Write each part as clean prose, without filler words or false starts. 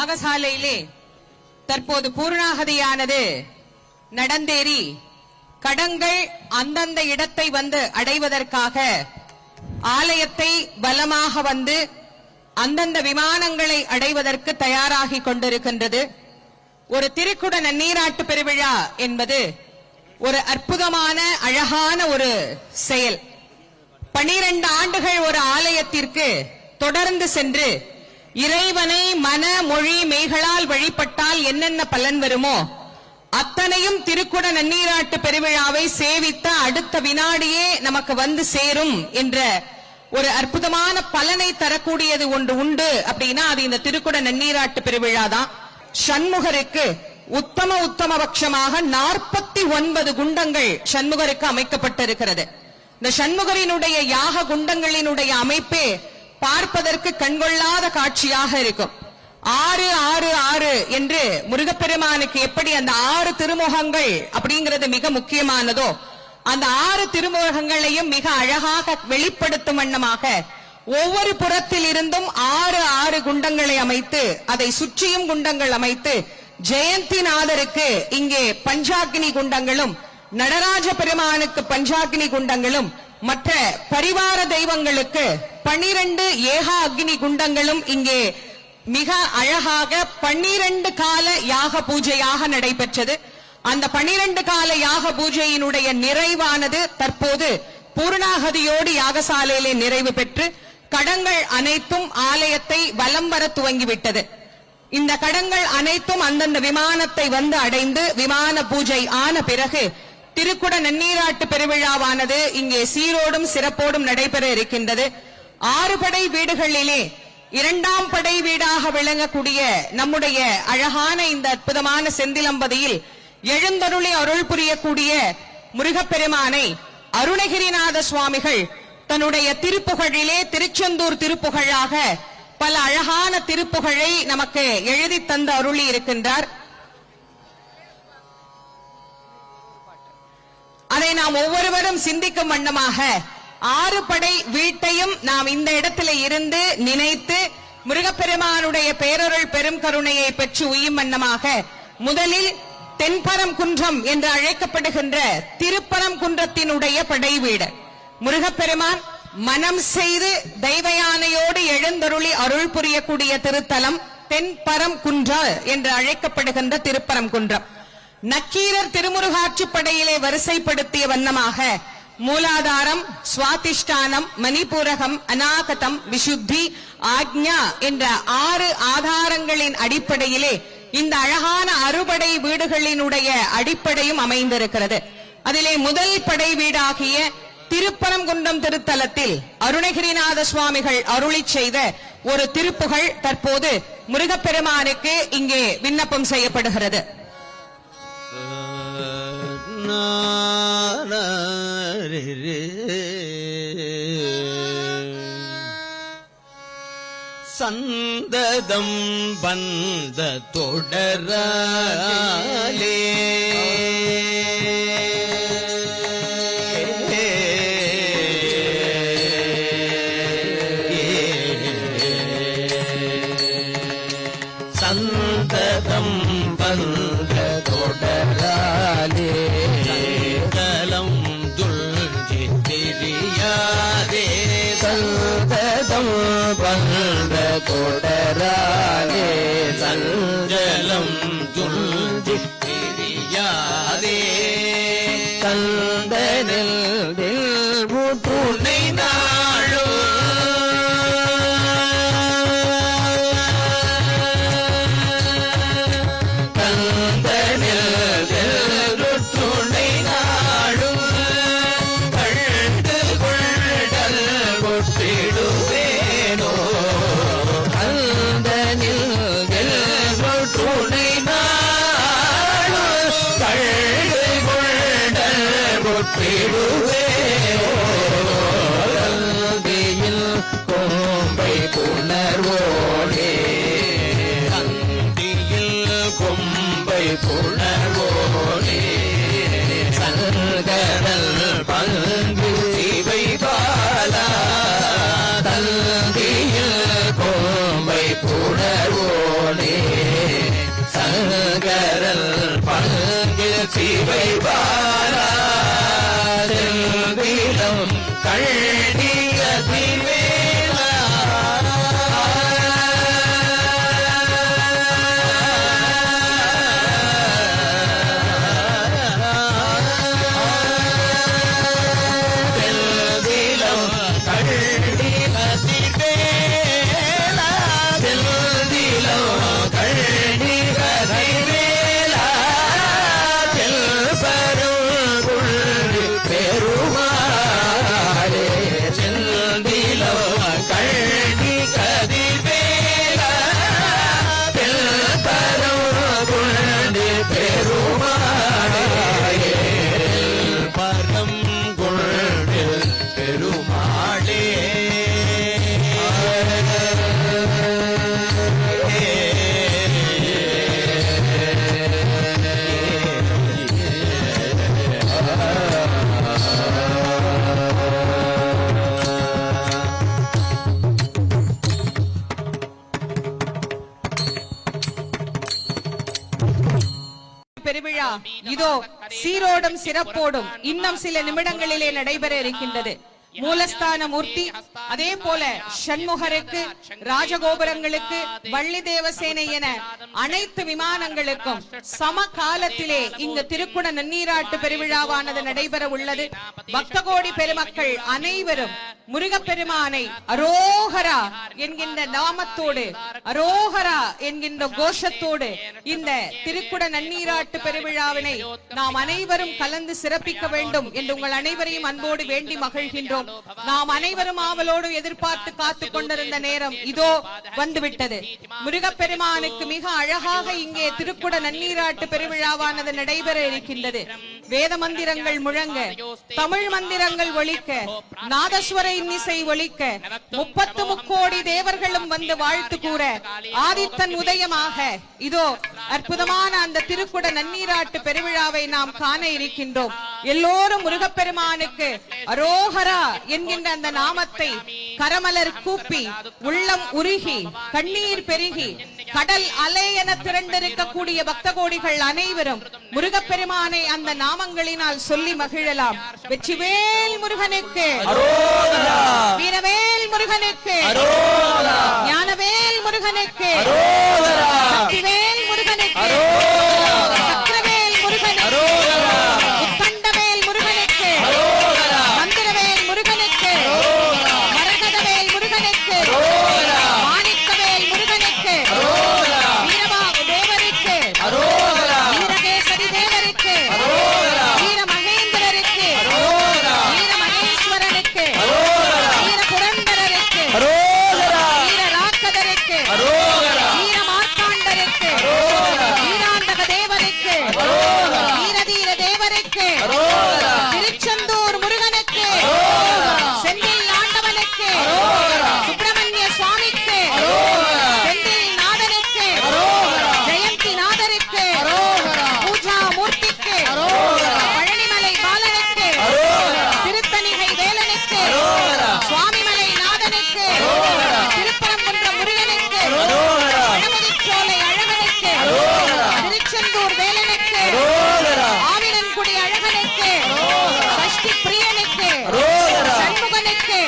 யாகசாலையிலே தற்போது பூர்ணாகதியானது நடந்தேறி கடங்கள் அந்தந்த இடத்தை வந்து அடைவதற்காக ஆலயத்தை பலமாக வந்து அந்தந்த விமானங்களை அடைவதற்கு தயாராகி கொண்டிருக்கின்றது. ஒரு திருக்குட நன்னீராட்டு பெருவிழா என்பது ஒரு அற்புதமான அழகான ஒரு செயல். 12 ஆண்டுகள் ஒரு ஆலயத்திற்கு தொடர்ந்து சென்று இறைவனை மன மொழி மெய்களால் வழிபட்டால் என்னென்ன பலன் வருமோ அத்தனையும் திருக்குட நன்னீராட்டு பெருவிழாவை சேவித்த அடுத்த வினாடியே நமக்கு வந்து சேரும் என்ற ஒரு அற்புதமான பலனை தரக்கூடியது ஒன்று உண்டு அப்படின்னா அது இந்த திருக்குட நன்னீராட்டு பெருவிழா தான். சண்முகருக்கு உத்தம பட்சமாக 49 குண்டங்கள் சண்முகருக்கு அமைக்கப்பட்டிருக்கிறது. இந்த சண்முகரினுடைய யாக குண்டங்களினுடைய அமைப்பே பார்ப்பதற்கு கண்கொள்ளாத காட்சியாக இருக்கும். 6 6 6 என்று முருகப்பெருமானுக்கு எப்படி அந்த 6 திருமுகங்கள் அப்படிங்கிறது மிக முக்கியமானதோ அந்த 6 திருமுகங்களையும் மிக அழகாக வெளிப்படுத்தும் வண்ணமாக ஒவ்வொரு புறத்தில் இருந்தும் 6 6 குண்டங்களை அமைத்து அதை சுற்றியும் குண்டங்கள் அமைத்து ஜெயந்திநாதருக்கு இங்கே பஞ்சாக்னி குண்டங்களும் நடராஜ பெருமானுக்கு பஞ்சாக்னி குண்டங்களும் மற்ற பரிவார தெய்வங்களுக்கு 12 ஏகா அக்னி குண்டங்களும் இங்கே மிக அழகாக 12 கால யாக பூஜையாக நடைபெற்றது. அந்த 12 கால யாக பூஜையினுடைய நிறைவானது தற்போது பூர்ணாகதியோடு யாகசாலையிலே நிறைவு பெற்று கடங்கள் அனைத்தும் ஆலயத்தை வலம் வர துவங்கிவிட்டது. இந்த கடங்கள் அனைத்தும் அந்தந்த விமானத்தை வந்து அடைந்து விமான பூஜை ஆன பிறகு திருக்குட நன்னீராட்டு பெருவிழாவானது இங்கே சீரோடும் சிறப்போடும் நடைபெற இருக்கின்றது. 6 படை வீடுகளிலே 2ஆம் படை வீடாக விளங்கக்கூடிய நம்முடைய அழகான இந்த அற்புதமான செந்திலம்பதியில் எழுந்தருளி அருள் புரியக்கூடிய முருகப்பெருமானை அருணகிரிநாத சுவாமிகள் தன்னுடைய திருப்புகழிலே திருச்செந்தூர் திருப்புகழாக பல அழகான திருப்புகழை நமக்கு எழுதி தந்து அருளி இருக்கின்றார். அதை நாம் ஒவ்வொருவரும் சிந்திக்கும் வண்ணமாக 6 படை வீட்டையும் நாம் இந்த இடத்துல இருந்து நினைத்து முருகப்பெருமானுடைய பேரருள் பெரும் கருணையை பெற்று உயும் வண்ணமாக முதலில் தென்பரம் குன்றம் என்று அழைக்கப்படுகின்ற திருப்பரம் குன்றத்தினுடைய படை வீடு முருகப்பெருமான் மனம் செய்து தெய்வ யானையோடு எழுந்தருளி அருள் புரியக்கூடிய திருத்தலம் தென்பரம் குன்ற என்று அழைக்கப்படுகின்ற திருப்பரம் குன்றம். நக்கீரர் திருமுருகாற்றுப்படையிலே வரிசைப்படுத்திய வண்ணமாக மூலாதாரம், சுவாதிஷ்டானம், மணிபூரகம், அநாகதம், விசுத்தி, ஆக்ஞா என்ற 6 ஆதாரங்களின் அடிப்படையிலே இந்த அழகான அறுபடை வீடுகளினுடைய அடிப்படையும் அமைந்திருக்கிறது. அதிலே முதல் படை வீடாகிய திருப்பரங்குன்றம் திருத்தலத்தில் அருணகிரிநாத சுவாமிகள் அருளி செய்த ஒரு திருப்புகழ் தற்போது முருகப்பெருமானுக்கு இங்கே விண்ணப்பம் செய்யப்படுகிறது. சந்ததம் வந்த தொடராலே சந்ததம் வந்த தொடராலே தலம் துள்சி தெரியாதே சந்ததம் வந்த தொடராலே சஞ்சலம் துள்சி தெரியாதே கந்தனில் துணை நாளோ கொம்பை புணர்வோனே கந்தியில் கொம்பை புணர்வோனே சங்கடல் பங்கு சிவை பாலா தந்தியில் கொம்பை புணர்வோனே கரல் பங்கில் சிவை பாலா செல்வீரம் கள்ளிய திவேலா செல்வீரம் கள்ளிய திவேலா செல்வீரம் கள்ளிய திவேலா செல்பரும் பெருமாளே செல்திலம் கள்ளிய கதிவேலா செல்பரும் பெருமாளே பரம் கொண்டு பெருமாளே பெருவிழா இதோ சீரோடும் சிறப்போடும் இன்னும் சில நிமிடங்களிலே நடைபெற இருக்கின்றது. மூலஸ்தான மூர்த்தி அதே போல ஷண்முகருக்கு, ராஜகோபுரங்களுக்கு, வள்ளி தேவசேனை என அனைத்து விமானங்களுக்கும் சம காலத்திலே இங்கு திருக்குட நன்னீராட்டு பெருவிழாவானது நடைபெற உள்ளது. பக்த கோடி பெருமக்கள் அனைவரும் முருகப்பெருமானை அரோகரா என்கின்ற நாமத்தோடு, அரோகரா என்கின்ற கோஷத்தோடு இந்த திருக்குட நன்னீராட்டு பெருவிழாவினை நாம் அனைவரும் கலந்து சிறப்பிக்க வேண்டும் என்று உங்கள் அனைவரையும் அன்போடு வேண்டி மகிழ்கின்றோம். நாம் அனைவரும் ஆவலோடு எதிர்பார்த்து காத்துக் கொண்டிருந்த நேரம் இதோ வந்துவிட்டது. முருகப்பெருமானுக்கு மிக அழகாக இங்கே திருக்குட நன்னீராட்டு பெருவிழாவானது நடைபெற இருக்கின்றது. வேத மந்திரங்கள் முழங்க, தமிழ் மந்திரங்கள் ஒலிக்க, நாதஸ்வர இன்னிசை ஒலிக்க, 30 முக்கோடி தேவர்களும் வந்து வாழ்த்து கூற, ஆதித்தன் உதயமாக இதோ அற்புதமான அந்த திருக்குட நன்னீராட்டு பெருவிழாவை நாம் காண இருக்கின்றோம். எல்லோரும் முருகப்பெருமானுக்கு அரோகரா என்கின்ற அந்த நாமத்தை கரமலர் கூப்பி, உள்ளம் உருகி, கண்ணீர் பெருகி, கடல் அலை என திரண்டிருக்கக்கூடிய பக்த கோடிகள் அனைவரும் முருகப்பெருமானை அந்த நாமங்களினால் சொல்லி மகிழலாம். வெற்றிவேல் முருகனுக்கு, வீரவேல் முருகனுக்கு, ஞானவேல் முருகனுக்கு, சக்திவேல் முருகனுக்கு, சக்கரவேல் முருகனுக்கு, உத்தண்டவேல் முருகனுக்கு, மந்திரவேல் முருகனுக்கு, மரகதவேல் முருகனுக்கு, மாணிக்கவேல் முருகனுக்கு, வீரபாகு தேவருக்கு, வீரகேசரி தேவருக்கு, வீர மகேந்திரருக்கு, வீர மகேஸ்வரனுக்கு, வீர புரந்தரருக்கு, வீர ராக்கதருக்கு, வீர மார்த்தாண்டருக்கு, வீராந்தக தேவருக்கு, வீரதீர தேவருக்கு, திருச்செந்தூர் முருகனுக்கு, செந்தில் ஆண்டவனுக்கு, சுப்பிரமணிய சுவாமிக்கு, செந்தில் நாதனுக்கு, ஜெயந்தி நாதருக்கு, பூஜா மூர்த்திக்கு, பழனிமலை பாலனுக்கு, திருத்தணிகை வேலனுக்கு, சுவாமிமலை நாதனுக்கு, திருப்பரங்குன்ற முருகனுக்கு, கணபதிச்சோலை அழகனுக்கு, திருச்செந்தூர் வேலனுக்கு, ஆவினன்குடி அழகனுக்கு, சஷ்டி பிரியனுக்கு, சண்முகனுக்கு,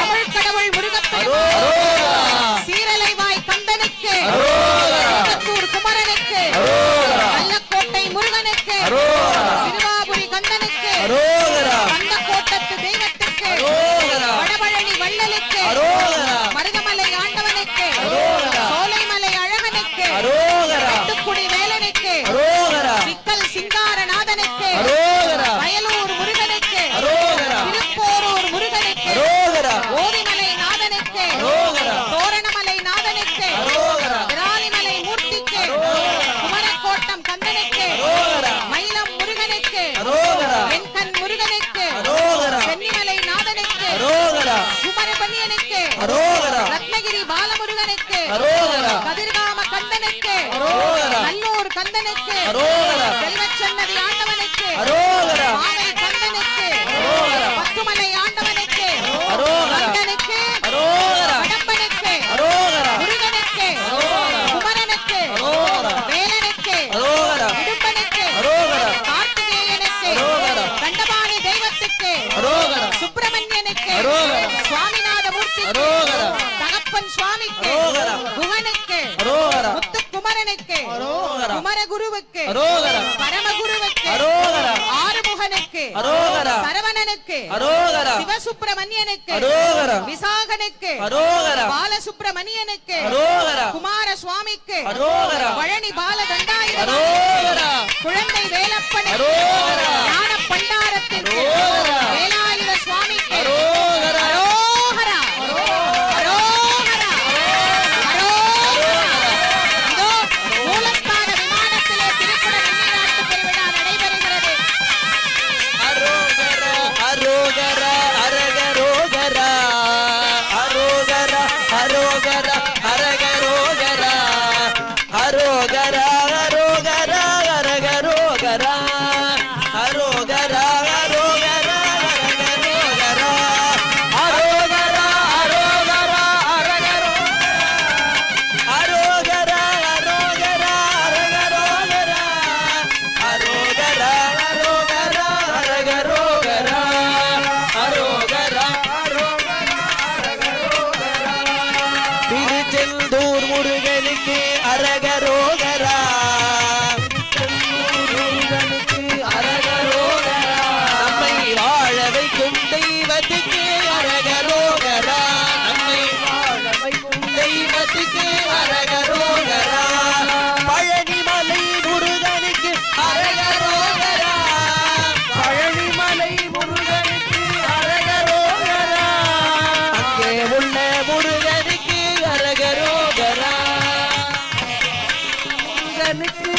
தமிழ் கடவுள் முருகப்பெருமான், சீரலைவாய் கந்தனுக்கு, திருப்பத்தூர் குமரனுக்கு, கள்ளக்கோட்டை முருகனுக்கு, சிறுவாபுரி கந்தனுக்கு, கந்தக்கோட்டத்து தெய்வத்துக்கு, வடபழனி வள்ளலுக்கு, மருதமலை ஆண்டவனுக்கு, சோலைமலை அழகனுக்கு, வெட்டுக்குடி வேலனுக்கு, சிக்கல் சிங்காரநாதனுக்கு, வயலூர் முருகனுக்கு, திருப்போரூர் முருகனுக்கு, ஓதிமலை நாதனுக்கு, தோரணமலை நாதனுக்கு, விராலிமலை மூர்த்திக்கு, குமரக்கோட்டம் கந்தனுக்கு, மயிலம் முருகனுக்கு, வெண்கண் முருகனுக்கு, சென்னிமலை நாதனுக்கு, சுமரபன்னியனுக்கு, ரத்னகிரி பாலமுருகனுக்கு, கதிர்காம கந்தனுக்கு, நல்லூர் கந்தனுக்கு, செல்வச்சன்னதி ஆண்டவனுக்கு, மாவை கந்தனுக்கு, பத்துமலை ஆண்டவனுக்கு, கந்தனுக்கு, கடம்பனுக்கு, முருகனுக்கு, குமரனுக்கு, வேலனுக்கு, சுவாமிக்கு அரோகரா. தகப்பன் சுவாமிக்கு அரோகரா. குகனுக்கு அரோகரா. முத்துக்குமரனுக்கு அரோகரா. குமரகுருவுக்கு அரோகரா. பரமகுருவுக்கு அரோகரா. ஆறுமுகனுக்கு அரோகரா. சரவணனுக்கு அரோகரா. சிவசுப்பிரமணியனுக்கு அரோகரா. விசாகனுக்கு அரோகரா. பாலசுப்பிரமணியனுக்கு அரோகரா. குமார சுவாமிக்கு அரோகரா. பழனி பாலதண்டாயுதம் அரோகரா. குழந்தை வேலப்பனுக்கு அரோகரா. ஞான பண்டாரத்திற்கு அரோகரா. வேலாயுத சுவாமிக்கு அரோகரா. அரோகரா. அரோகரா. அரோகரா. இதோ மூலஸ்தான விமானத்திலே திருக்குட வெண்ணீராட்டு பெருவிழா நடைபெறுகிறது. அரோகரா. அரோகரா. அரகரோகரா. அரோகரா. அரோகரா. அரகரோகரா. அரோகரா. அரோகரா. அரகரோகரா. அரோகரா. அரோகரா. அரகரோகரா. அரோகரா. அரோகரா. அரகரோகரா. அரோகரா. அரோகரா. அரகரோகரா. அரோகரா. அரோகரா. அரகரோகரா. அரோகரா. அரோகரா. திருச்செந்தூர் முருகனுக்கு அரகரோகரா. அரகரோகரா. நம்மை வாழ வைக்கும் தெய்வத்துக்கு அரகரோகரா. நம்மை வாழ வைக்கும் தெய்வத்துக்கு அரகரோகரா. பழனிமலை முருகனுக்கு அரகரோகரா. பழனிமலை முருகனுக்கு அரகரோகரா. அங்கே உள்ள முருகனுக்கு அரகரோகரா. முருகனுக்கு